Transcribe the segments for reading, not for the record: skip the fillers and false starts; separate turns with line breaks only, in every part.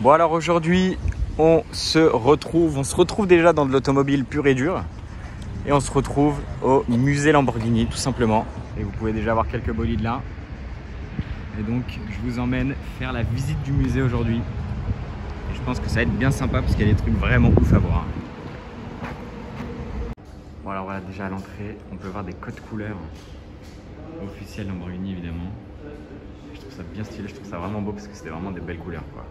Bon alors aujourd'hui, on se retrouve déjà dans de l'automobile pure et dure. Et on se retrouve au musée Lamborghini tout simplement. Et vous pouvez déjà voir quelques bolides là. Et donc je vous emmène faire la visite du musée aujourd'hui. Et je pense que ça va être bien sympa parce qu'il y a des trucs vraiment ouf à voir. Bon alors voilà, déjà à l'entrée, on peut voir des codes couleurs officiels Lamborghini évidemment. Je trouve ça bien stylé, je trouve ça vraiment beau parce que c'était vraiment des belles couleurs quoi.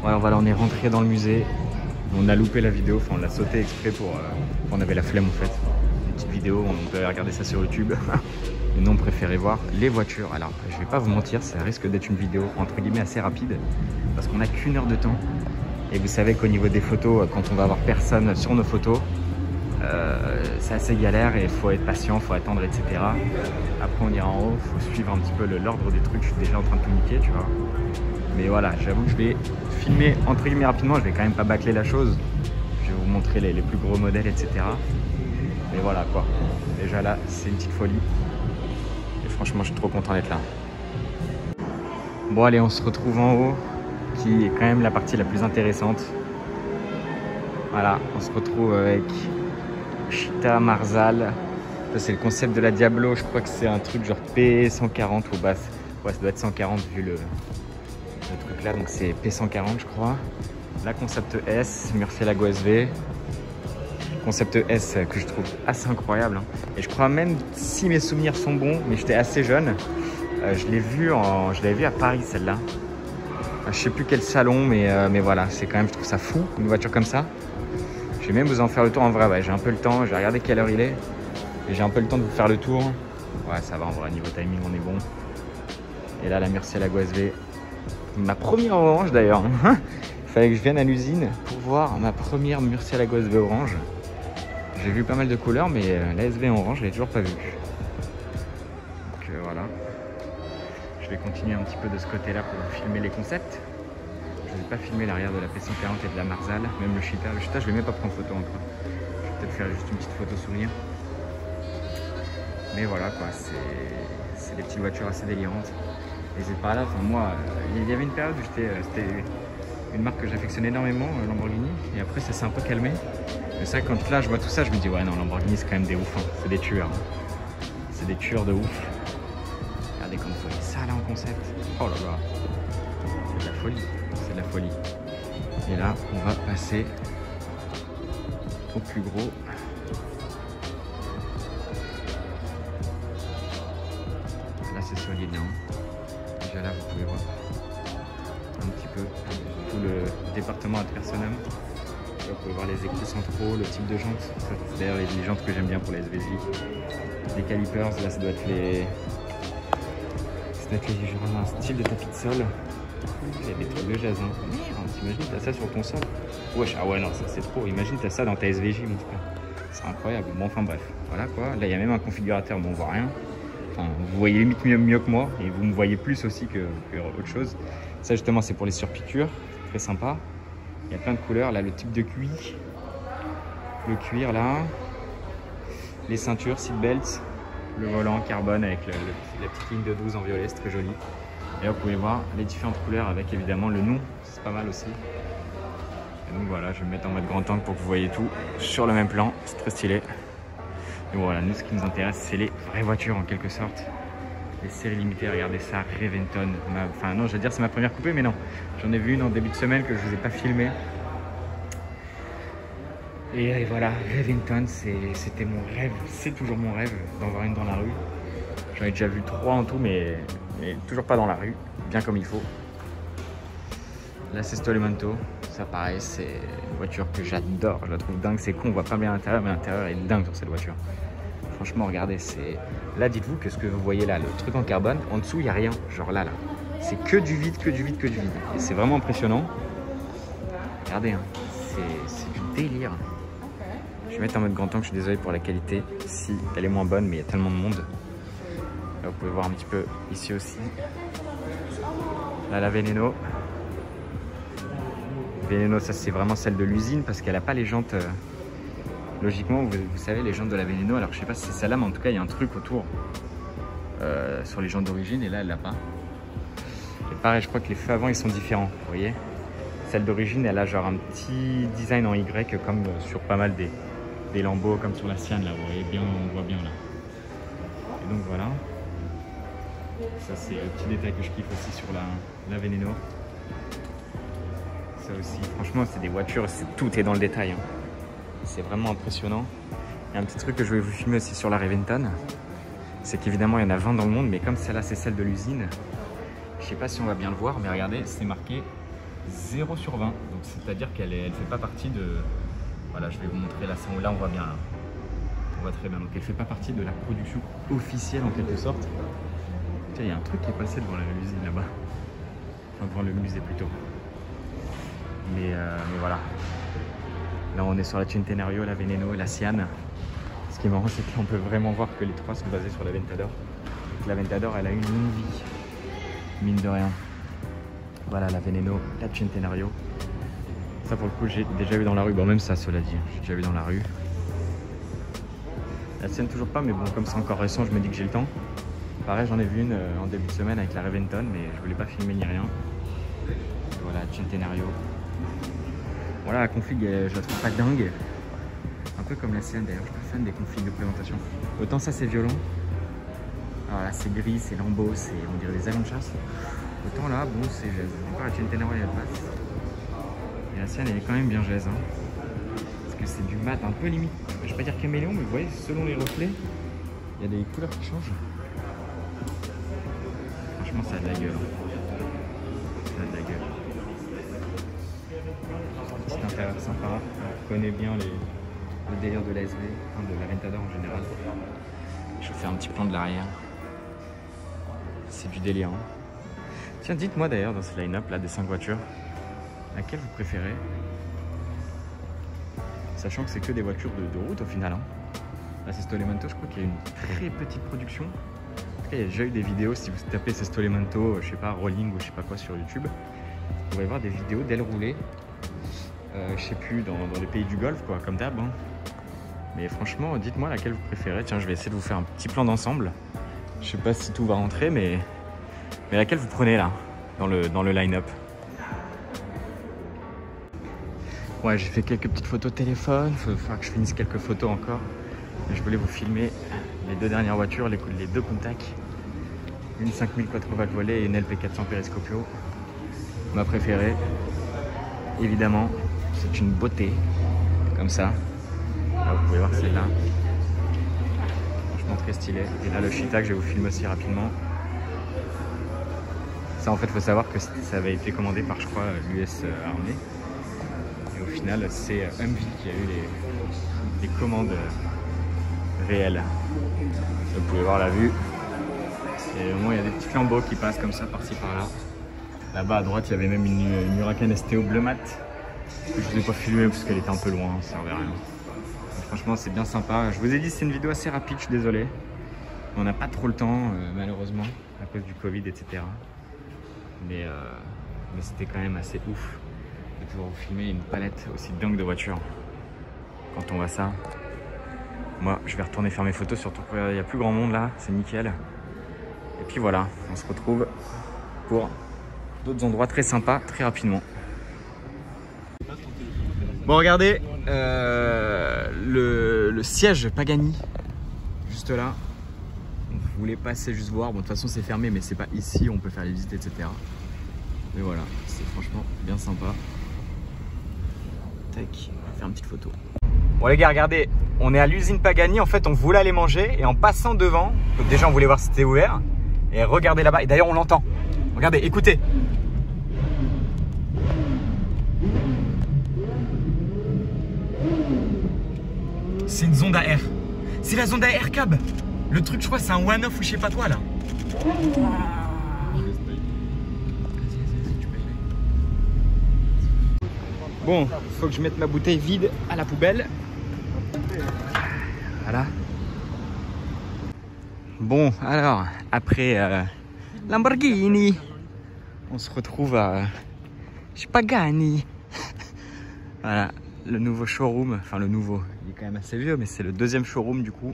Alors voilà, on est rentré dans le musée. On a loupé la vidéo, enfin on l'a sauté exprès pour... on avait la flemme en fait. Une petite vidéo, on peut regarder ça sur YouTube. Et nous on préférait voir les voitures. Alors je vais pas vous mentir, ça risque d'être une vidéo entre guillemets assez rapide. Parce qu'on n'a qu'1 heure de temps. Et vous savez qu'au niveau des photos, quand on va avoir personne sur nos photos, c'est assez galère et il faut être patient, il faut attendre, etc. Après on ira en haut, il faut suivre un petit peu l'ordre des trucs. Je suis déjà en train de tout niquer, tu vois. Mais voilà, j'avoue que je vais filmer entre guillemets rapidement, je vais quand même pas bâcler la chose. Je vais vous montrer les plus gros modèles, etc. Mais voilà quoi. Déjà là, c'est une petite folie. Et franchement, je suis trop content d'être là. Bon allez, on se retrouve en haut, qui est quand même la partie la plus intéressante. Voilà, on se retrouve avec Chita Marzal. Ça c'est le concept de la Diablo, je crois que c'est un truc genre P140 ou basse. Ouais, ça doit être 140 vu le truc là, donc c'est P140 je crois. La concept S, Murcielago SV. Concept S que je trouve assez incroyable. Hein. Et je crois même, si mes souvenirs sont bons, mais j'étais assez jeune, je l'avais vu à Paris celle-là. Je sais plus quel salon, mais voilà, c'est quand même, je trouve ça fou, une voiture comme ça. Je vais même vous en faire le tour en vrai, ouais, j'ai un peu le temps, j'ai regardé quelle heure il est. Et j'ai un peu le temps de vous faire le tour. Ouais, ça va en vrai, niveau timing on est bon. Et là la Murcielago SV. Ma première orange d'ailleurs. Il fallait que je vienne à l'usine pour voir ma première Murcielago SV orange. J'ai vu pas mal de couleurs, mais la SV orange, je l'ai toujours pas vue. Donc voilà. Je vais continuer un petit peu de ce côté-là pour vous filmer les concepts. Je ne vais pas filmer l'arrière de la P140 et de la Marzal, même le Chita. Le Chita, je vais même pas prendre photo encore. Je vais peut-être faire juste une petite photo souvenir. Mais voilà quoi, c'est des petites voitures assez délirantes. N'hésite pas là, enfin moi, il y avait une période où c'était une marque que j'affectionnais énormément, Lamborghini, et après ça s'est un peu calmé. Mais c'est vrai que quand là je vois tout ça, je me dis ouais non, Lamborghini c'est quand même des ouf, hein. C'est des tueurs. Hein. C'est des tueurs de ouf. Regardez comme vous voyez ça là en concept. Oh là là, c'est de la folie, c'est de la folie. Et là on va passer au plus gros. Là c'est solide là. Hein. Déjà là vous pouvez voir un petit peu tout le département ad personam. Là, vous pouvez voir les écrous centraux, le type de jantes. C'est d'ailleurs les jantes que j'aime bien pour les SVJ. Les calipers, là ça doit être les. Ça doit être genre un style de tapis de sol. Il y a des trucs de jazz. Hein. Merde, t'imagines t'as ça sur ton sol. Wesh, ah ouais non ça c'est trop. Imagine t'as ça dans ta SVJ mon frère. C'est incroyable. Bon enfin bref. Voilà quoi. Là il y a même un configurateur, mais on voit rien. Enfin, vous voyez limite mieux que moi et vous me voyez plus aussi que autre chose. Ça justement c'est pour les surpiqûres, très sympa. Il y a plein de couleurs, là le type de cuir, le cuir là, les ceintures, seatbelts, le volant carbone avec la petite ligne de 12 en violet, c'est très joli. Et là vous pouvez voir les différentes couleurs avec évidemment le nom, c'est pas mal aussi. Et donc voilà, je vais me mettre en mode grand angle pour que vous voyez tout sur le même plan, c'est très stylé. Et voilà, nous ce qui nous intéresse c'est les vraies voitures en quelque sorte. Les séries limitées, regardez ça, Reventon. Enfin non, je veux dire c'est ma première coupée, mais non. J'en ai vu une en début de semaine que je vous ai pas filmé. Et voilà, Reventon, c'était mon rêve, c'est toujours mon rêve d'en voir une dans la rue. J'en ai déjà vu 3 en tout, mais toujours pas dans la rue, bien comme il faut. Là c'est Stolemanto, ça pareil, c'est une voiture que j'adore, je la trouve dingue, c'est con, on voit pas bien l'intérieur, mais l'intérieur est dingue sur cette voiture. Franchement, regardez, c'est... Là, dites-vous que ce que vous voyez là, le truc en carbone, en dessous, il n'y a rien. Genre là. C'est que du vide, que du vide, que du vide. Et c'est vraiment impressionnant. Regardez, hein. C'est du délire. Je vais mettre en mode grand angle, je suis désolé pour la qualité. Si elle est moins bonne, mais il y a tellement de monde. Là, vous pouvez voir un petit peu ici aussi. Là, la Veneno. Veneno, ça c'est vraiment celle de l'usine parce qu'elle n'a pas les jantes. Logiquement, vous savez, les jantes de la Veneno, alors je sais pas si c'est celle-là, mais en tout cas, il y a un truc autour sur les jantes d'origine et là, elle l'a pas. Et pareil, je crois que les feux avant, ils sont différents, vous voyez. Celle d'origine, elle a genre un petit design en Y comme sur pas mal des Lambeaux, comme sur la Sienne, là, vous voyez bien, on voit bien là. Et donc voilà. Ça, c'est le petit détail que je kiffe aussi sur la Veneno. Ça aussi, franchement, c'est des voitures, tout est dans le détail. Hein. C'est vraiment impressionnant. Il y a un petit truc que je vais vous filmer aussi sur la Reventon. C'est qu'évidemment, il y en a 20 dans le monde, mais comme celle-là, c'est celle de l'usine. Je sais pas si on va bien le voir, mais regardez, c'est marqué 0 sur 20. Donc, c'est-à-dire qu'elle elle fait pas partie de... Voilà, je vais vous montrer là, là on voit bien. Là. On voit très bien. Donc, elle fait pas partie de la production officielle en quelque sorte. Tiens, il y a un truc qui est passé devant l'usine là-bas. Enfin, devant le musée plutôt. Mais voilà. Là, on est sur la Centenario, la Veneno et la Sienne. Ce qui est marrant, c'est qu'on peut vraiment voir que les trois sont basés sur la Ventador. Donc, la Ventador, elle a une longue vie, mine de rien. Voilà, la Veneno, la Centenario. Ça, pour le coup, j'ai déjà vu dans la rue. Bon, même ça, cela dit, j'ai déjà vu dans la rue. La Sienne, toujours pas, mais bon, comme c'est encore récent, je me dis que j'ai le temps. Pareil, j'en ai vu une en début de semaine avec la Reventon, mais je voulais pas filmer ni rien. Et voilà, Centenario. Voilà, la config, je la trouve pas dingue. Un peu comme la Sienne d'ailleurs, je suis pas fan des configs de présentation. Autant ça, c'est violent. Alors là, c'est gris, c'est lambeau, on dirait des avions de chasse. Autant là, bon, c'est gèse. Encore la Centenario, il y a pas. Et la Sienne, elle est quand même bien gèse. Hein. Parce que c'est du mat un peu limite. Je vais pas dire caméléon, mais vous voyez, selon les reflets, il y a des couleurs qui changent. Franchement, ça a de la gueule. Ça a de la gueule. Petit intérieur sympa. On connaît bien le délire de l'ASV, hein, de la Ventador en général. Je vais faire un petit plan de l'arrière. C'est du délire. Hein. Tiens, dites-moi d'ailleurs dans ce line-up là des 5 voitures, laquelle vous préférez? Sachant que c'est que des voitures de route au final. Hein. Là, c'est Stolemanto, je crois qu'il y a une très petite production. En tout cas, il y a déjà eu des vidéos, si vous tapez ces Stolemanto, je sais pas, rolling ou je sais pas quoi sur YouTube, vous pourrez voir des vidéos d'ailes roulées, je sais plus, dans les pays du Golfe, quoi, comme d'hab. Hein. Mais franchement, dites-moi laquelle vous préférez. Tiens, je vais essayer de vous faire un petit plan d'ensemble. Je sais pas si tout va rentrer, mais laquelle vous prenez là, dans le line-up? Ouais, j'ai fait quelques petites photos de téléphone, il faudra que je finisse quelques photos encore. Mais je voulais vous filmer les 2 dernières voitures, les 2 contacts. Une 5000 4 valves volées et une LP400 Periscopio. Ma préférée, évidemment, c'est une beauté, comme ça. Là, vous pouvez voir celle-là. Franchement très stylé. Et là, le Cheetah que je vais vous filmer aussi rapidement. Ça, en fait, il faut savoir que ça avait été commandé par, je crois, l'US Army. Et au final, c'est Humvee qui a eu les commandes réelles. Vous pouvez voir la vue. Et au moins, il y a des petits flambeaux qui passent comme ça, par-ci, par-là. Là-bas, à droite, il y avait même une Huracan STO bleu mat. Que je ne vous ai pas filmé parce qu'elle était un peu loin, ça servait à rien. Donc, franchement, c'est bien sympa. Je vous ai dit, c'est une vidéo assez rapide, je suis désolé. On n'a pas trop le temps, malheureusement, à cause du Covid, etc. Mais c'était quand même assez ouf de pouvoir vous filmer une palette aussi dingue de voitures. Quand on voit ça, moi je vais retourner faire mes photos, surtout qu'il n'y a plus grand monde là, c'est nickel. Et puis voilà, on se retrouve pour d'autres endroits très sympas, très rapidement. Bon, regardez, le siège Pagani, juste là. On voulait passer juste voir, bon de toute façon c'est fermé, mais c'est pas ici, on peut faire les visites, etc. Mais voilà, c'est franchement bien sympa. Tac, on va faire une petite photo. Bon les gars, regardez, on est à l'usine Pagani, en fait on voulait aller manger et en passant devant, donc déjà on voulait voir si c'était ouvert, et regardez là-bas, et d'ailleurs on l'entend. Regardez, écoutez. C'est une Zonda R. C'est la Zonda R Cab. Le truc, je crois, c'est un one-off ou je sais pas quoi là. Bon, faut que je mette ma bouteille vide à la poubelle. Voilà. Bon, alors, après Lamborghini, on se retrouve à Pagani. Voilà, le nouveau showroom, enfin le nouveau, il est quand même assez vieux, mais c'est le deuxième showroom du coup.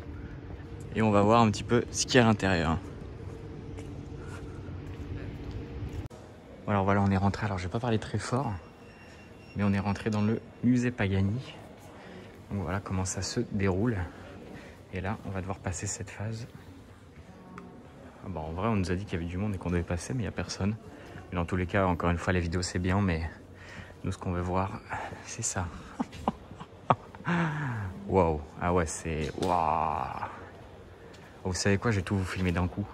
Et on va voir un petit peu ce qu'il y a à l'intérieur. Alors voilà, on est rentré, alors je vais pas parler très fort, mais on est rentré dans le musée Pagani. Donc voilà comment ça se déroule. Et là, on va devoir passer cette phase. Ah bon, en vrai, on nous a dit qu'il y avait du monde et qu'on devait passer, mais il n'y a personne. Mais dans tous les cas, encore une fois, les vidéos c'est bien, mais nous ce qu'on veut voir, c'est ça. Waouh, ah ouais, c'est... Waouh. Vous savez quoi, je vais tout vous filmer d'un coup.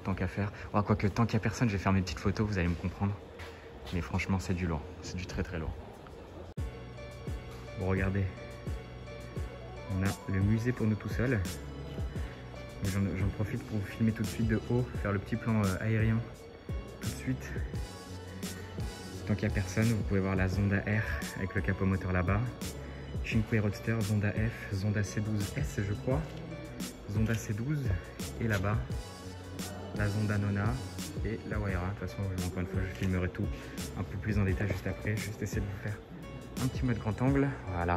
Tant qu'à faire. Oh, quoique, tant qu'il n'y a personne, je vais faire mes petites photos, vous allez me comprendre. Mais franchement, c'est du lourd. C'est du très très lourd. Bon, regardez. On a le musée pour nous tout seuls. J'en profite pour vous filmer tout de suite de haut, faire le petit plan aérien tout de suite. Tant qu'il n'y a personne, vous pouvez voir la Zonda R avec le capot moteur là-bas. Cinque Roadster, Zonda F, Zonda C12S je crois. Zonda C12 et là-bas la Zonda Nona et la Wayra. De toute façon, encore une fois, je filmerai tout un peu plus en détail juste après. Juste essayer de vous faire un petit mode grand angle. Voilà,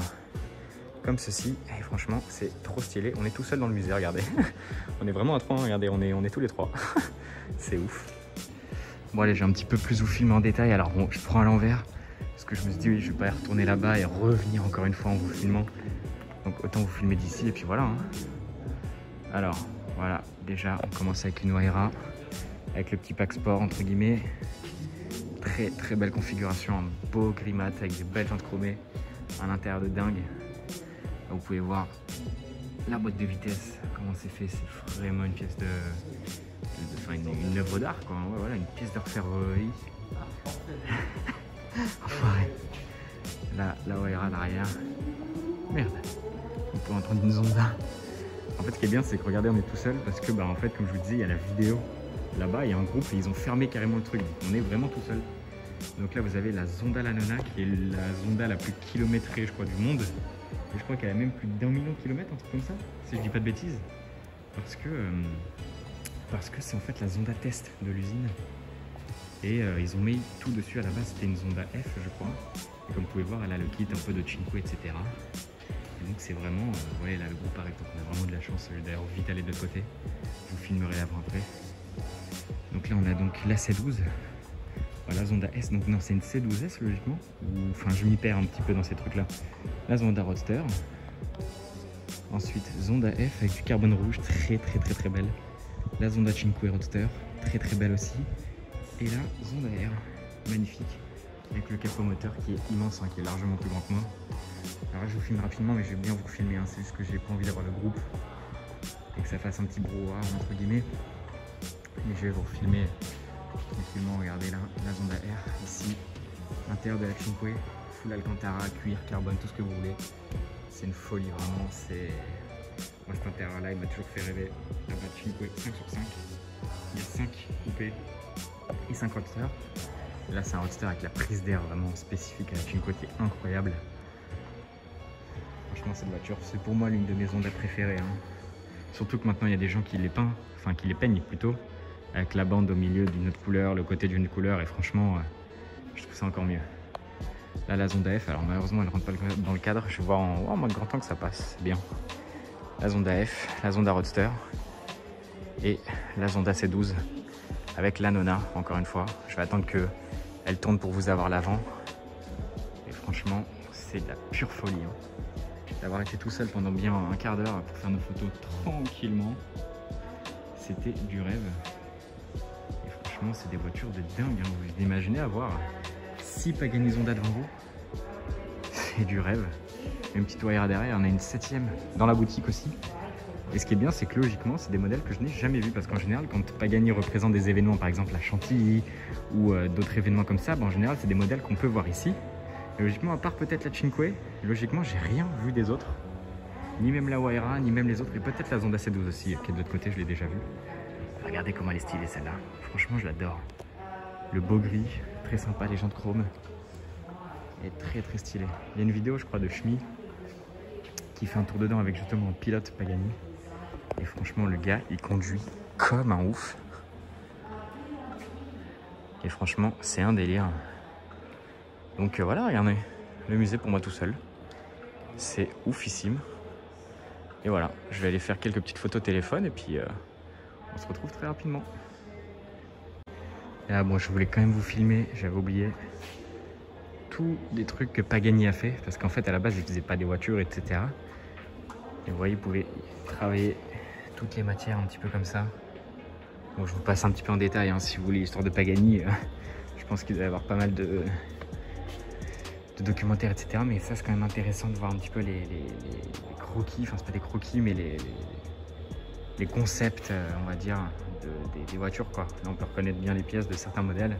comme ceci. Et franchement, c'est trop stylé. On est tout seul dans le musée, regardez. On est vraiment à trois, regardez, on est tous les trois. C'est ouf. Bon allez, je vais un petit peu plus vous filmer en détail. Alors bon, je prends à l'envers parce que je me suis dit oui, je vais pas y retourner là-bas et revenir encore une fois en vous filmant. Donc autant vous filmer d'ici et puis voilà. Alors voilà, déjà on commence avec une Wayra avec le petit pack sport entre guillemets. Très très belle configuration, un beau gris mat avec des belles jantes chromées, un intérieur de dingue. Là, vous pouvez voir la boîte de vitesse, comment c'est fait, c'est vraiment une pièce enfin une œuvre d'art quoi. Ouais, voilà, une pièce d'orfèvrerie. Enfoiré. Là, la Wayra derrière. Merde. On peut entendre une Zonda. En fait, ce qui est bien, c'est que regardez, on est tout seul parce que, bah, en fait, comme je vous disais, il y a la vidéo là-bas, il y a un groupe et ils ont fermé carrément le truc. Donc, on est vraiment tout seul. Donc là, vous avez la Zonda La Nona qui est la Zonda la plus kilométrée, je crois, du monde. Et je crois qu'elle a même plus d'1 million de kilomètres, un truc comme ça, si je dis pas de bêtises. Parce que c'est en fait la Zonda test de l'usine. Et ils ont mis tout dessus. À la base, c'était une Zonda F, je crois. Et comme vous pouvez voir, elle a le kit un peu de Cinque, etc. Et donc c'est vraiment, ouais, là le groupe arrête, donc on a vraiment de la chance. Je vais d'ailleurs vite aller de l'autre côté. Je vous filmerai avant après. Donc là on a donc la C12. Voilà, Zonda S, donc non c'est une C12S logiquement. Enfin je m'y perds un petit peu dans ces trucs là. La Zonda Roadster. Ensuite Zonda F avec du carbone rouge, très belle. La Zonda Cinque Roadster, très belle aussi. Et la Zonda R, magnifique. Avec le capot moteur qui est immense, hein, qui est largement plus grand que moi. Alors là je vous filme rapidement mais je vais bien vous filmer, hein. C'est juste que j'ai pas envie d'avoir le groupe et que ça fasse un petit brouhaha entre guillemets. Mais je vais vous filmer tranquillement, regardez là, la Zonda R ici, l'intérieur de la Cinque, full Alcantara, cuir, carbone, tout ce que vous voulez. C'est une folie vraiment, c'est... Moi cet intérieur là il m'a toujours fait rêver. Là-bas Cinque 5 sur 5, il y a 5 coupés et 5 roadsters. Et là c'est un roadster avec la prise d'air vraiment spécifique à la Cinque qui est incroyable. Franchement cette voiture c'est pour moi l'une de mes Zonda préférées, hein. Surtout que maintenant il y a des gens qui les peignent, enfin qui les peignent plutôt, avec la bande au milieu d'une autre couleur, le côté d'une couleur, et franchement je trouve ça encore mieux. Là la Zonda F, alors malheureusement elle rentre pas dans le cadre, je vais voir en mode grand temps que ça passe, c'est bien. La Zonda F, la Zonda Roadster et la Zonda C12 avec la Nona, encore une fois. Je vais attendre qu'elle tourne pour vous avoir l'avant. Et franchement c'est de la pure folie, hein. D'avoir été tout seul pendant bien un quart d'heure pour faire nos photos tranquillement, c'était du rêve. Et franchement c'est des voitures de dingue, hein. Vous imaginez avoir 6 Pagani Zonda devant vous, c'est du rêve. Une petite Wayra derrière, on a une 7ème dans la boutique aussi. Et ce qui est bien, c'est que logiquement c'est des modèles que je n'ai jamais vus, parce qu'en général quand Pagani représente des événements, par exemple à Chantilly ou d'autres événements comme ça, en général c'est des modèles qu'on peut voir ici. Et logiquement, à part peut-être la Cinque, logiquement j'ai rien vu des autres, ni même la Wayra, ni même les autres, et peut-être la Zonda C12 aussi, qui est de l'autre côté, je l'ai déjà vue. Regardez comment elle est stylée celle-là, franchement je l'adore. Le beau gris, très sympa, les jantes chrome, et très stylé. Il y a une vidéo je crois de Shmi qui fait un tour dedans avec justement un pilote Pagani, et franchement le gars il conduit comme un ouf, et franchement c'est un délire. Donc voilà, regardez, le musée pour moi tout seul. C'est oufissime. Et voilà, je vais aller faire quelques petites photos téléphone et puis on se retrouve très rapidement. Et là, bon, je voulais quand même vous filmer, j'avais oublié tous les trucs que Pagani a fait, parce qu'en fait à la base il faisait pas des voitures, etc. Et vous voyez, vous pouvez travailler toutes les matières un petit peu comme ça. Bon, je vous passe un petit peu en détail hein, si vous voulez l'histoire de Pagani. Je pense qu'il doit y avoir pas mal de documentaires, etc. Mais ça c'est quand même intéressant de voir un petit peu les croquis, enfin c'est pas des croquis mais les concepts, on va dire, des voitures quoi. Là on peut reconnaître bien les pièces de certains modèles.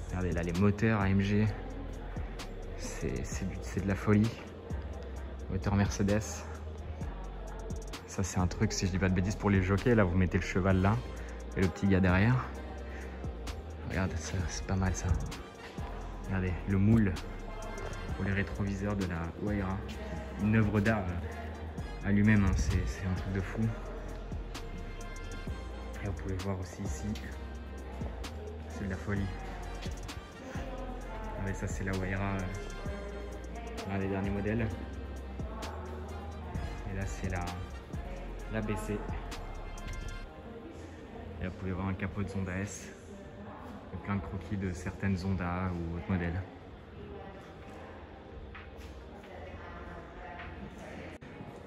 Regardez là les moteurs AMG, c'est de la folie. Moteur Mercedes. Ça c'est un truc, si je dis pas de bêtises, pour les jockeys. Là vous mettez le cheval là et le petit gars derrière. Regarde, c'est pas mal ça. Regardez le moule pour les rétroviseurs de la Huayra. Une œuvre d'art à lui-même, hein. C'est un truc de fou. Et vous pouvez voir aussi ici, c'est de la folie. Regardez, ça c'est la Huayra, l'un des derniers modèles. Et là c'est la BC. Et là vous pouvez voir un capot de Zonda S. Avec plein de croquis de certaines Zonda ou autres modèles.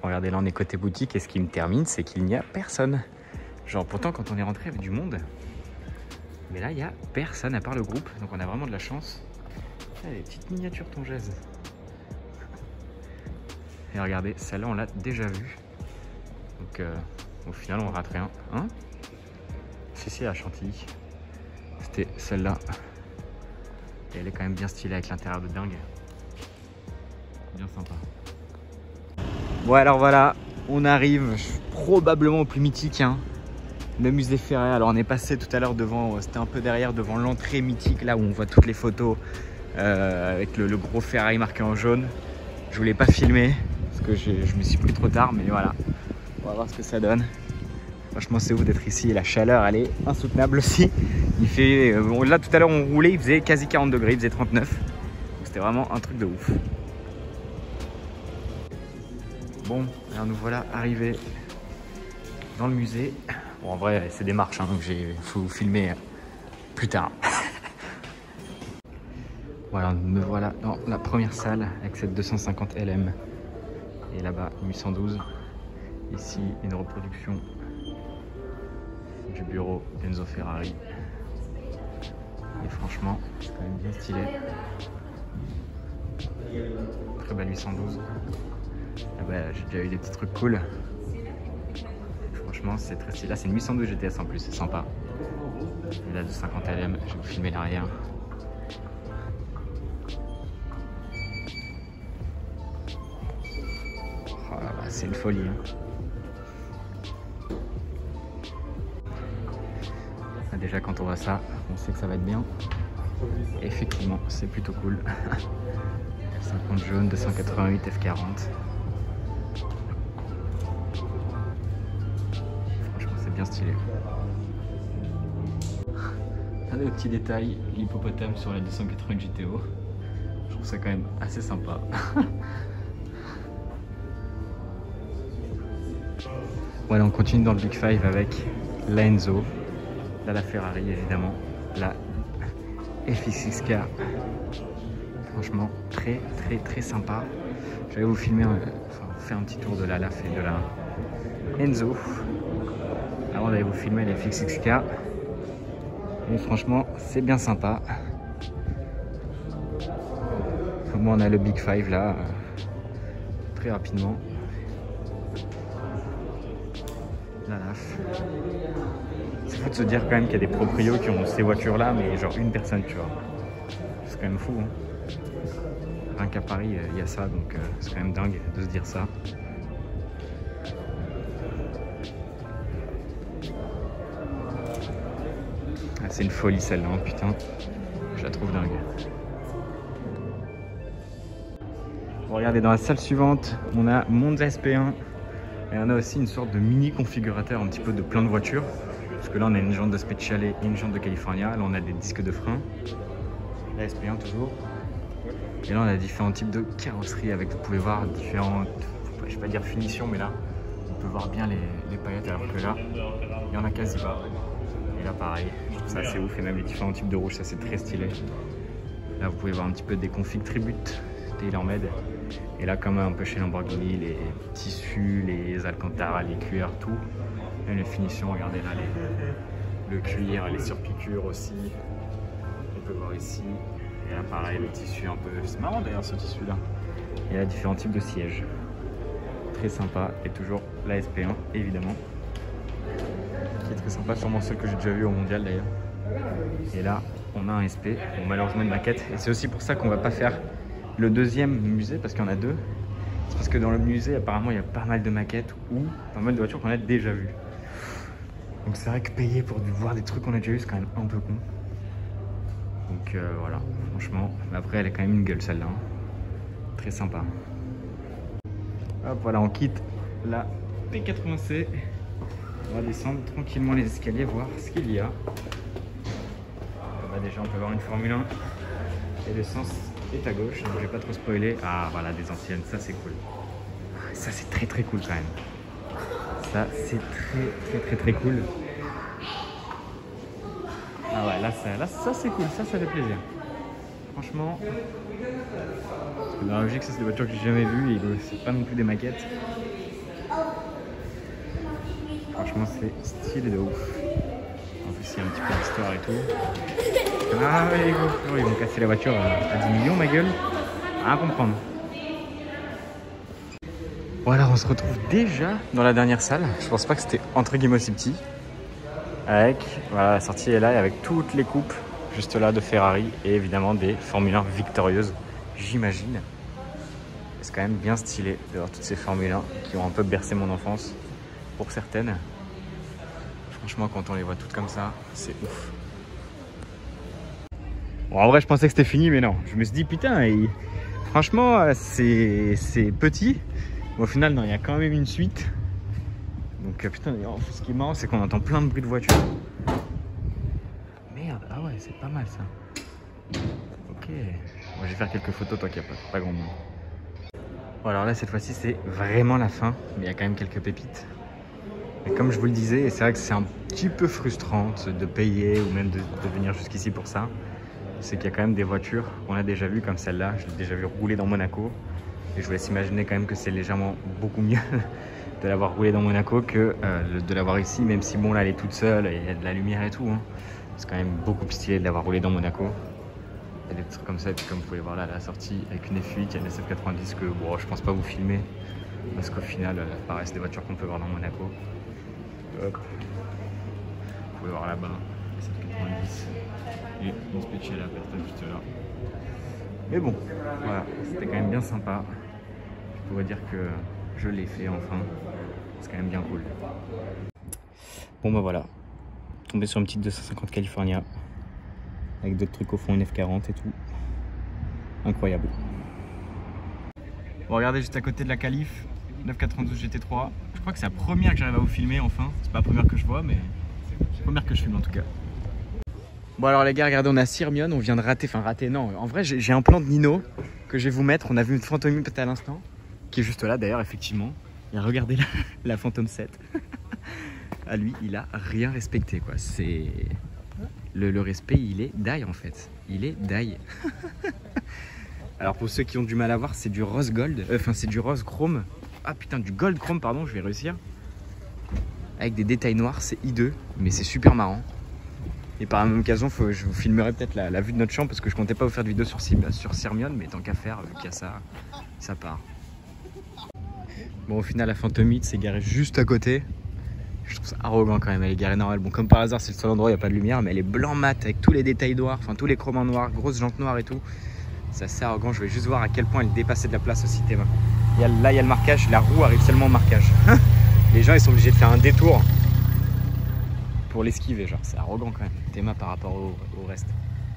Regardez, là on est côté boutique et ce qui me termine, c'est qu'il n'y a personne. Genre pourtant quand on est rentré, il y avait du monde. Mais là il n'y a personne à part le groupe, donc on a vraiment de la chance. Ah, des petites miniatures tongaises. Et regardez, celle-là on l'a déjà vue. Donc au final on rate rien. Hein? C'est à Chantilly. C'était celle-là. Et elle est quand même bien stylée avec l'intérieur de dingue. Bien sympa. Bon alors voilà, on arrive probablement au plus mythique, hein, le musée Ferrari. Alors on est passé tout à l'heure devant, c'était un peu derrière, devant l'entrée mythique, là où on voit toutes les photos avec le gros Ferrari marqué en jaune. Je voulais pas filmer parce que je me suis pris trop tard, mais voilà, on va voir ce que ça donne. Franchement c'est ouf d'être ici, la chaleur elle est insoutenable aussi. Il fait, là tout à l'heure on roulait, il faisait quasi 40 degrés, il faisait 39. C'était vraiment un truc de ouf. Bon, alors nous voilà arrivés dans le musée. Bon en vrai c'est des marches, hein, donc il faut vous filmer plus tard. Voilà, me voilà dans la première salle avec cette 250 LM. Et là-bas 812. Ici une reproduction du bureau d'Enzo Ferrari. Et franchement, c'est quand même bien stylé. Très belle 812. Ah bah, j'ai déjà eu des petits trucs cool. Franchement, c'est très stylé. Là, c'est une 812 GTS en plus, c'est sympa. Et la 250 LM, je vais vous filmer l'arrière. Oh là là, c'est une folie. Hein. Déjà quand on voit ça, on sait que ça va être bien. Et effectivement, c'est plutôt cool. 50 jaune, 288 F40. Franchement, c'est bien stylé. Un des petits détails, l'hippopotame sur la 280 GTO. Je trouve ça quand même assez sympa. Voilà, on continue dans le Big Five avec la Enzo. Là, la Ferrari, évidemment. La FX6K. Franchement, très, très, très sympa. Je vais vous filmer, enfin, faire un petit tour de la LAF et de la Enzo. Avant d'aller vous filmer la FX6K. Et franchement, c'est bien sympa. Moi, on a le Big Five là. Très rapidement. La LAF. C'est fou de se dire quand même qu'il y a des proprios qui ont ces voitures là, mais genre une personne, tu vois. C'est quand même fou, hein. Rien qu'à Paris, il y a ça, donc c'est quand même dingue de se dire ça. Ah, c'est une folie celle-là, hein, putain. Je la trouve dingue. Bon, regardez, dans la salle suivante, on a Monza SP1. Et on a aussi une sorte de mini configurateur un petit peu de plein de voitures. Parce que là on a une jante de Speciale et une jante de California. Là on a des disques de frein. La SP1 toujours. Et là on a différents types de carrosseries avec, vous pouvez voir différentes, je vais pas dire finitions, mais là on peut voir bien les paillettes, alors que là il y en a quasi pas. Et là pareil, je trouve ça assez ouf, et même les différents types de rouge, ça c'est très stylé. Là vous pouvez voir un petit peu des configs tributes TaylorMade. Et là comme un peu chez Lamborghini, les tissus, les alcantara, les cuirs, tout. Même les finitions, regardez là, le cuir, les surpiqûres aussi. On peut voir ici. Et là pareil, le tissu un peu, c'est marrant d'ailleurs ce tissu là. Et là différents types de sièges. Très sympa, et toujours la SP1 évidemment. Qui est très sympa, sûrement celle que j'ai déjà vue au mondial d'ailleurs. Et là on a un SP, bon malheureusement une maquette. Et c'est aussi pour ça qu'on va pas faire le deuxième musée, parce qu'il y en a deux. C'est parce que dans le musée apparemment il y a pas mal de maquettes ou pas mal de voitures qu'on a déjà vues. Donc c'est vrai que payer pour voir des trucs qu'on a déjà vu, c'est quand même un peu con. Donc voilà, franchement. Mais après elle est quand même une gueule celle-là. Hein. Très sympa. Hop, voilà, on quitte la P80C. On va descendre tranquillement les escaliers, voir ce qu'il y a. Bah, déjà on peut voir une Formule 1. Et l'essence est à gauche, donc je vais pas trop spoiler. Ah voilà, des anciennes, ça c'est cool. Ça c'est très très cool quand même. Ça c'est très cool. Ah ouais, là ça c'est cool, ça fait plaisir. Franchement, parce que dans la logique, ça c'est des voitures que j'ai jamais vues et c'est pas non plus des maquettes. Franchement, c'est stylé de ouf. En plus, il y a un petit peu d'histoire et tout. Ah ouais, ils vont casser la voiture à 10 millions, ma gueule. À comprendre. Voilà, on se retrouve déjà dans la dernière salle. Je pense pas que c'était entre guillemets aussi petit. Avec, voilà, la sortie est là et avec toutes les coupes juste là de Ferrari et évidemment des Formule 1 victorieuses, j'imagine. C'est quand même bien stylé de voir toutes ces Formule 1 qui ont un peu bercé mon enfance pour certaines. Franchement, quand on les voit toutes comme ça, c'est ouf. Bon, en vrai, je pensais que c'était fini, mais non. Je me suis dit, putain, franchement, c'est petit. Au final, non, il y a quand même une suite. Donc putain, ce qui est marrant, c'est qu'on entend plein de bruits de voiture. Merde, ah ouais, c'est pas mal ça. Ok, bon, je vais faire quelques photos, toi qui n'y a pas grand monde. Bon, alors là, cette fois-ci, c'est vraiment la fin, mais il y a quand même quelques pépites. Et comme je vous le disais, c'est vrai que c'est un petit peu frustrant de payer ou même de venir jusqu'ici pour ça. C'est qu'il y a quand même des voitures qu'on a déjà vues comme celle-là. Je l'ai déjà vu rouler dans Monaco. Et je vous laisse imaginer quand même que c'est légèrement beaucoup mieux de l'avoir roulé dans Monaco que de l'avoir ici, même si bon là elle est toute seule et il y a de la lumière et tout. Hein. C'est quand même beaucoup plus stylé de l'avoir roulé dans Monaco. Il y a des trucs comme ça, et puis comme vous pouvez voir là à la sortie avec une F8, il y a une SF90 que bon, je pense pas vous filmer parce qu'au final, pareil, c'est des voitures qu'on peut voir dans Monaco. Hop. Vous pouvez voir là-bas, SF90 et une Special Aperta juste là. Mais bon, voilà, c'était quand même bien sympa. Je pourrais dire que je l'ai fait enfin. C'est quand même bien cool. Bon bah voilà, tombé sur une petite 250 California avec d'autres trucs au fond, une F40 et tout. Incroyable. Bon, regardez juste à côté de la Calif, 992 GT3. Je crois que c'est la première que j'arrive à vous filmer enfin. C'est pas la première que je vois, mais c'est la première que je filme en tout cas. Bon alors les gars, regardez, on a Sirmione, on vient de rater, non, en vrai j'ai un plan de Nino que je vais vous mettre. On a vu une Phantom 8 à l'instant, qui est juste là d'ailleurs effectivement. Et regardez la Phantom 7. À lui, il a rien respecté quoi. C'est le respect, il est die en fait. Il est die. Alors pour ceux qui ont du mal à voir, c'est du rose gold, enfin c'est du rose chrome. Ah putain, du gold chrome pardon, je vais réussir. Avec des détails noirs, c'est hideux, mais c'est super marrant. Et par la même occasion, je vous filmerai peut-être la vue de notre champ parce que je comptais pas vous faire de vidéo sur Sirmione, mais tant qu'à faire, vu qu'il y a ça, ça part. Bon, au final, la Phantom 8 s'est garée juste à côté. Je trouve ça arrogant quand même, elle est garée normale. Bon, comme par hasard, c'est le seul endroit où il n'y a pas de lumière, mais elle est blanc mat avec tous les détails noirs, enfin tous les chromes en noir, grosses jantes noires et tout. C'est assez arrogant, je vais juste voir à quel point elle dépassait de la place aussi, Théma. Là, il y a le marquage, la roue arrive seulement au marquage. Les gens, ils sont obligés de faire un détour pour l'esquiver, genre, c'est arrogant quand même. Théma par rapport au reste,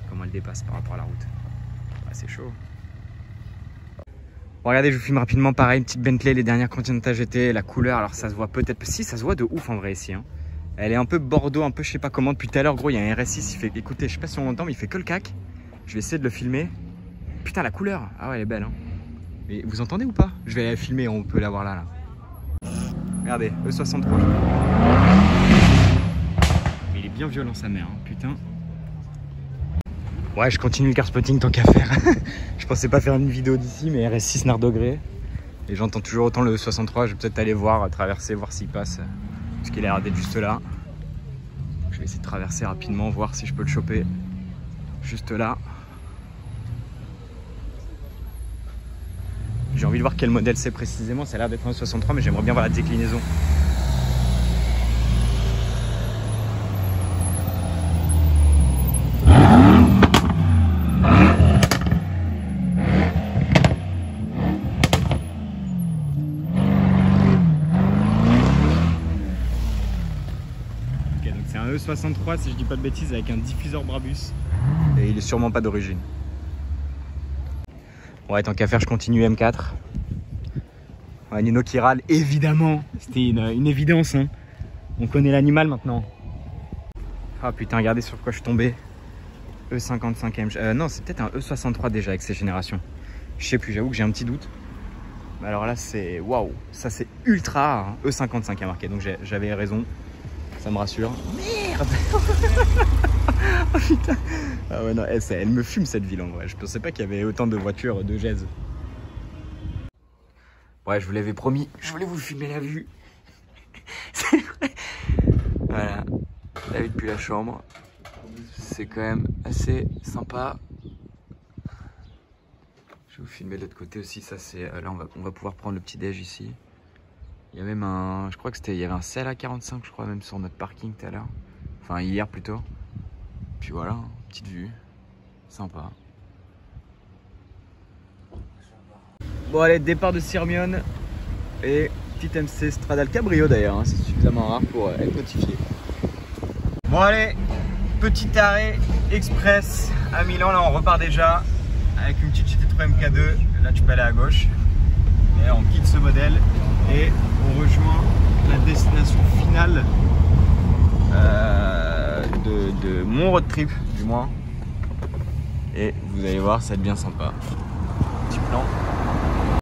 comment elle dépasse par rapport à la route. Ouais, c'est chaud. Bon, regardez, je vous filme rapidement pareil, une petite Bentley, les dernières Continental GT, la couleur, alors ça se voit peut-être, si ça se voit de ouf en vrai ici. Hein. Elle est un peu bordeaux, un peu je sais pas comment depuis tout à l'heure, gros, il y a un RS6, il fait, écoutez, je sais pas si on l'entend, mais il fait que le cac. Je vais essayer de le filmer. Putain, la couleur. Ah ouais, elle est belle. Hein. Mais vous entendez ou pas? Je vais la filmer, on peut la voir là. Regardez, E63. Mais il est bien violent sa mère, hein, putain. Ouais, je continue le car spotting tant qu'à faire. Je pensais pas faire une vidéo d'ici, mais RS6 Nardogré. Et j'entends toujours autant le E63. Je vais peut-être aller voir, traverser, voir s'il passe. Parce qu'il a l'air d'être juste là. Je vais essayer de traverser rapidement, voir si je peux le choper. Juste là. J'ai envie de voir quel modèle c'est précisément. Ça a l'air d'être un 63, mais j'aimerais bien voir la déclinaison. Ok, donc c'est un E63 si je dis pas de bêtises avec un diffuseur Brabus. Et il est sûrement pas d'origine. Ouais, tant qu'à faire, je continue M4. Ouais, Nino qui râle, évidemment. C'était une évidence, hein. On connaît l'animal maintenant. Ah putain, regardez sur quoi je suis tombé. E55M. Non, c'est peut-être un E63 déjà avec ces générations. Je sais plus, j'avoue que j'ai un petit doute. Mais alors là, c'est... Waouh, ça c'est ultra rare. Hein. E55 a marqué, donc j'avais raison. Ça me rassure. Merde. Oh putain. Ah ouais, non, elle me fume cette ville en vrai. Je pensais pas qu'il y avait autant de voitures de gèse. Ouais, je vous l'avais promis, je voulais vous filmer la vue. C'est vrai. Voilà, la vue depuis la chambre. C'est quand même assez sympa. Je vais vous filmer de l'autre côté aussi. Ça, c'est là, on va pouvoir prendre le petit déj ici. Il y a même un, je crois que c'était, il y avait un CLA45, je crois, même sur notre parking tout à l'heure. Enfin, hier plutôt. Puis voilà, petite vue, sympa. Bon allez, départ de Sirmione et petite MC Stradale Cabrio d'ailleurs, hein, c'est suffisamment rare pour être notifié. Bon allez, petit arrêt express à Milan, là on repart déjà avec une petite GT3 MK2, là tu peux aller à gauche. Et on quitte ce modèle et on rejoint la destination finale de mon road trip du moins. Et vous allez voir, ça va être bien sympa. Petit plan.